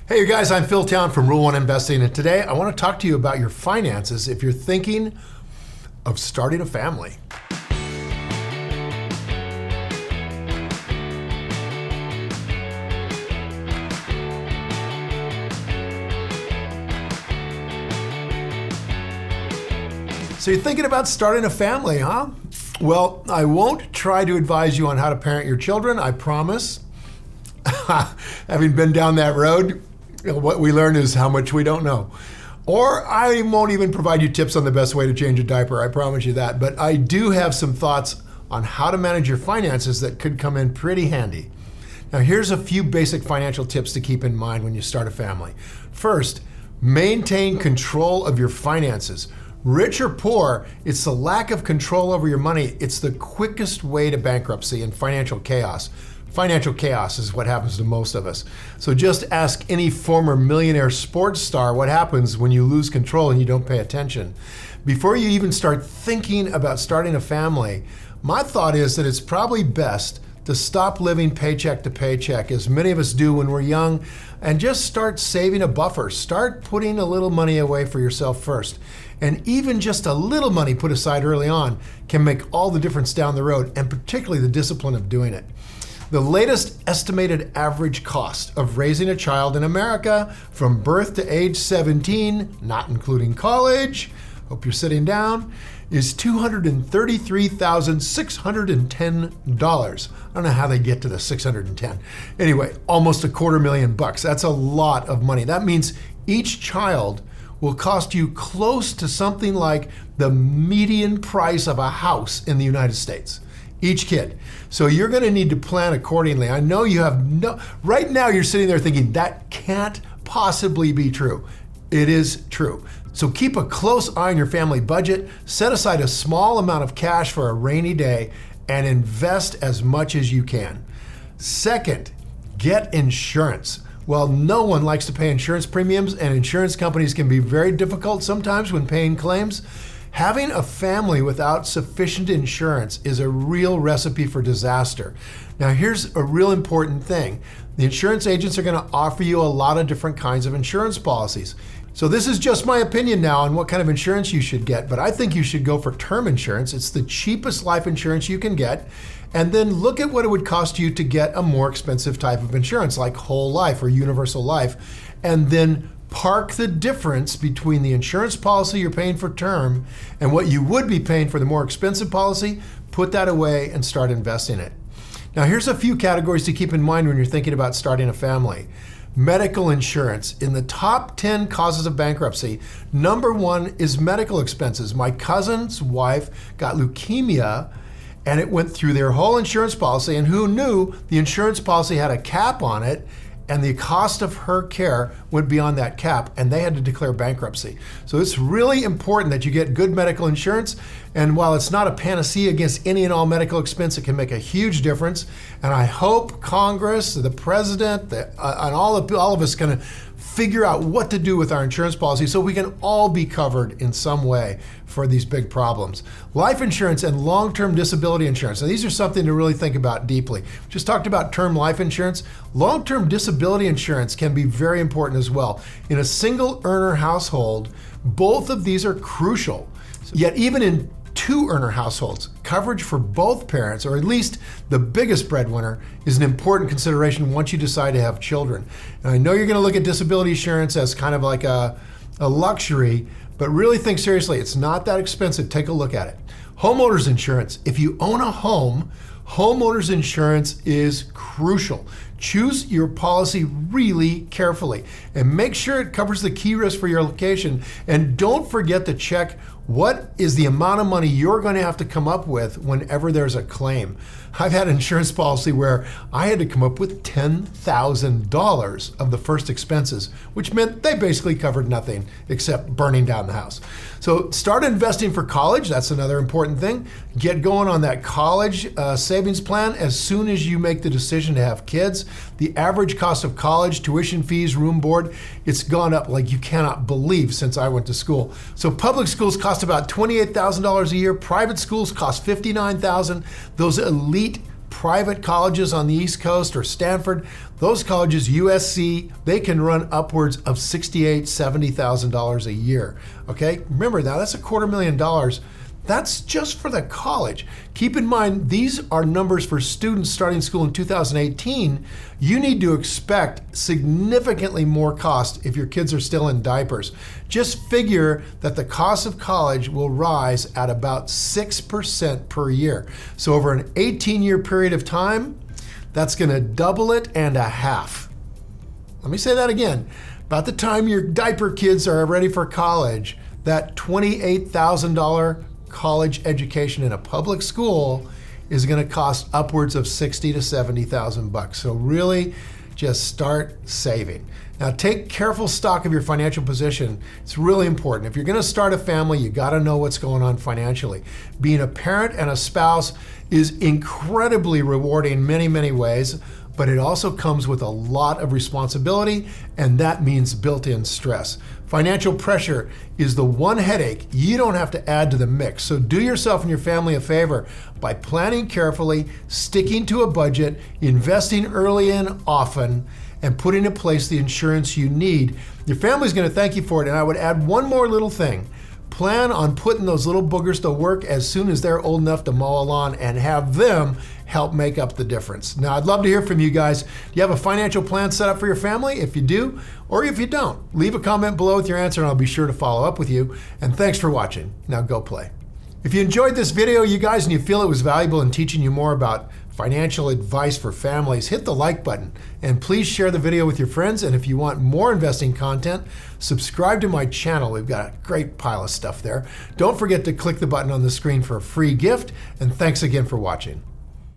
Hey, you guys, I'm Phil Town from Rule 1 Investing, and today I want to talk to you about your finances if you're thinking of starting a family. So you're thinking about starting a family, huh? Well, I won't try to advise you on how to parent your children, I promise. Having been down that road, what we learn is how much we don't know. Or I won't even provide you tips on the best way to change a diaper, I promise you that. But I do have some thoughts on how to manage your finances that could come in pretty handy. Now here's a few basic financial tips to keep in mind when you start a family. First, maintain control of your finances. Rich or poor, it's the lack of control over your money. It's the quickest way to bankruptcy and financial chaos. Financial chaos is what happens to most of us. So just ask any former millionaire sports star what happens when you lose control and you don't pay attention. Before you even start thinking about starting a family, my thought is that it's probably best to stop living paycheck to paycheck, as many of us do when we're young, and just start saving a buffer. Start putting a little money away for yourself first. And even just a little money put aside early on can make all the difference down the road, and particularly the discipline of doing it. The latest estimated average cost of raising a child in America from birth to age 17, not including college, hope you're sitting down, is $233,610. I don't know how they get to the 610. Anyway, almost $250,000. That's a lot of money. That means each child will cost you close to something like the median price of a house in the United States. Each kid. So you're going to need to plan accordingly. I know you have right now you're sitting there thinking that can't possibly be true. It is true. So keep a close eye on your family budget, set aside a small amount of cash for a rainy day, and invest as much as you can. Second, get insurance. Well, no one likes to pay insurance premiums, and insurance companies can be very difficult sometimes when paying claims. Having a family without sufficient insurance is a real recipe for disaster. Now, here's a real important thing. The insurance agents are going to offer you a lot of different kinds of insurance policies. So this is just my opinion now on what kind of insurance you should get, but I think you should go for term insurance. It's the cheapest life insurance you can get. And then look at what it would cost you to get a more expensive type of insurance like whole life or universal life. And then park the difference between the insurance policy you're paying for term and what you would be paying for the more expensive policy, put that away and start investing it. Now here's a few categories to keep in mind when you're thinking about starting a family. Medical insurance. In the top 10 causes of bankruptcy, number 1 is medical expenses. My cousin's wife got leukemia and it went through their whole insurance policy, and who knew the insurance policy had a cap on it, and the cost of her care went beyond that cap, and they had to declare bankruptcy. So it's really important that you get good medical insurance, and while it's not a panacea against any and all medical expense, it can make a huge difference. And I hope Congress, the president, and all of us can figure out what to do with our insurance policy so we can all be covered in some way for these big problems. Life insurance and long-term disability insurance. Now these are something to really think about deeply. Just talked about term life insurance. Long-term disability insurance can be very important as well. In a single earner household, both of these are crucial. Yet even in two earner households, coverage for both parents, or at least the biggest breadwinner, is an important consideration once you decide to have children. And I know you're going to look at disability insurance as kind of like a luxury, but really think seriously. It's not that expensive. Take a look at it. Homeowners insurance. If you own a home, homeowners insurance is crucial. Choose your policy really carefully and make sure it covers the key risks for your location. And don't forget to check what is the amount of money you're going to have to come up with whenever there's a claim. I've had an insurance policy where I had to come up with $10,000 of the first expenses, which meant they basically covered nothing except burning down the house. So start investing for college. That's another important thing. Get going on that college savings plan as soon as you make the decision to have kids. The average cost of college, tuition fees, room board, it's gone up like you cannot believe since I went to school. So public schools cost about $28,000 a year. Private schools cost $59,000. Those elite private colleges on the East Coast or Stanford, those colleges, USC, they can run upwards of $68,000, $70,000 a year. Okay, remember now that's $250,000. That's just for the college. Keep in mind, these are numbers for students starting school in 2018. You need to expect significantly more cost if your kids are still in diapers. Just figure that the cost of college will rise at about 6% per year. So over an 18-year period of time, that's gonna double it and a half. Let me say that again. About the time your diaper kids are ready for college, that $28,000 college education in a public school is going to cost upwards of $60,000 to $70,000. So really just start saving. Now take careful stock of your financial position. It's really important. If you're going to start a family, you got to know what's going on financially. Being a parent and a spouse is incredibly rewarding in many, many ways, but it also comes with a lot of responsibility, and that means built-in stress. Financial pressure is the one headache you don't have to add to the mix. So do yourself and your family a favor by planning carefully, sticking to a budget, investing early and often, and putting in place the insurance you need. Your family's going to thank you for it. And I would add one more little thing. Plan on putting those little boogers to work as soon as they're old enough to mow a lawn and have them help make up the difference. Now, I'd love to hear from you guys. Do you have a financial plan set up for your family? If you do, or if you don't, leave a comment below with your answer and I'll be sure to follow up with you. And thanks for watching. Now go play. If you enjoyed this video, you guys, and you feel it was valuable in teaching you more about financial advice for families, hit the like button and please share the video with your friends. And if you want more investing content, subscribe to my channel. We've got a great pile of stuff there. Don't forget to click the button on the screen for a free gift. And thanks again for watching.